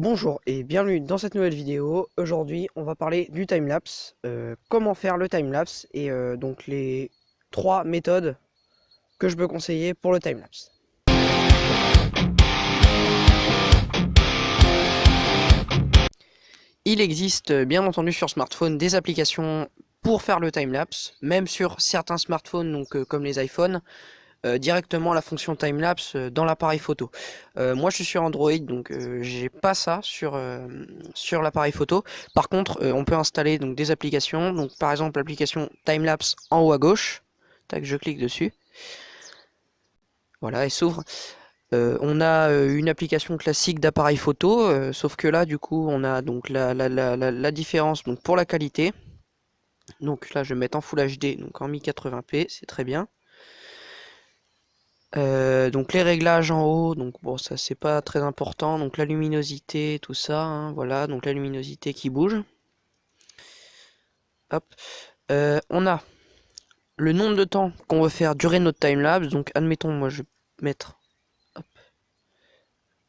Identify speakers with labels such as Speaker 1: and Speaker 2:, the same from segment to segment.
Speaker 1: Bonjour et bienvenue dans cette nouvelle vidéo. Aujourd'hui on va parler du timelapse, comment faire le timelapse et donc les 3 méthodes que je peux conseiller pour le timelapse. Il existe bien entendu sur smartphone des applications pour faire le timelapse, même sur certains smartphones donc comme les iPhones. Directement la fonction timelapse dans l'appareil photo. Moi je suis sur Android donc j'ai pas ça sur l'appareil photo. Par contre on peut installer donc des applications, donc par exemple l'application timelapse en haut à gauche. Tac, je clique dessus. Voilà, elle s'ouvre. On a une application classique d'appareil photo, sauf que là du coup on a donc la différence donc pour la qualité. Donc là je vais mettre en Full HD, donc en 1080p, c'est très bien. Donc les réglages en haut, donc bon ça c'est pas très important, donc la luminosité, tout ça, hein, voilà, donc la luminosité qui bouge. Hop, on a le nombre de temps qu'on veut faire durer notre timelapse, donc admettons moi je vais mettre, hop,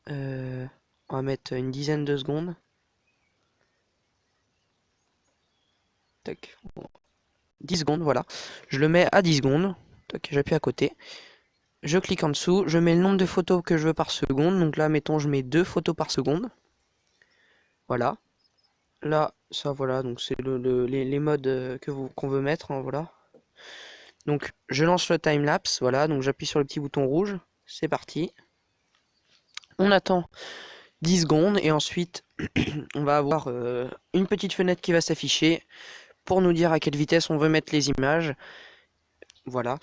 Speaker 1: on va mettre une dizaine de secondes. Tac, 10 secondes, voilà, je le mets à 10 secondes, tac, j'appuie à côté. Je clique en dessous, je mets le nombre de photos que je veux par seconde. Donc là, mettons, je mets 2 photos par seconde. Voilà. Là, ça, voilà, donc c'est les modes qu'on veut mettre, hein, voilà. Donc, je lance le timelapse, voilà, donc j'appuie sur le petit bouton rouge. C'est parti. On attend 10 secondes et ensuite, on va avoir une petite fenêtre qui va s'afficher pour nous dire à quelle vitesse on veut mettre les images. Voilà.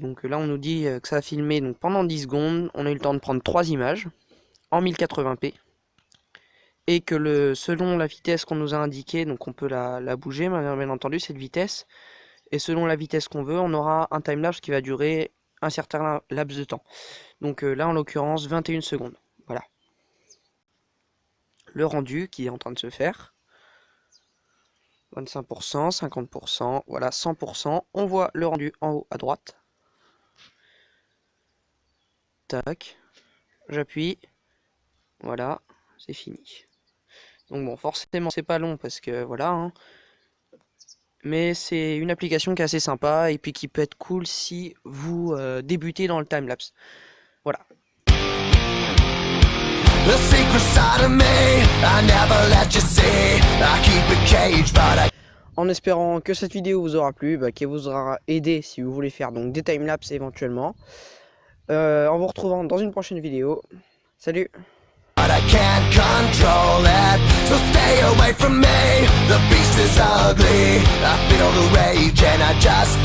Speaker 1: Donc là on nous dit que ça a filmé donc, pendant 10 secondes, on a eu le temps de prendre 3 images en 1080p et que selon la vitesse qu'on nous a indiquée, donc on peut la bouger bien entendu cette vitesse, et selon la vitesse qu'on veut on aura un timelapse qui va durer un certain laps de temps. Donc là en l'occurrence 21 secondes, voilà. Le rendu qui est en train de se faire, 25%, 50%, voilà 100%, on voit le rendu en haut à droite. Tac, j'appuie, voilà, c'est fini. Donc bon, forcément c'est pas long parce que voilà, hein. Mais c'est une application qui est assez sympa et puis qui peut être cool si vous débutez dans le timelapse. Voilà. En espérant que cette vidéo vous aura plu, qu'elle vous aura aidé si vous voulez faire donc des timelapse éventuellement. En vous retrouvant dans une prochaine vidéo. Salut! But I can't control it, so stay away from me. The beast is ugly, I feel the rage and I just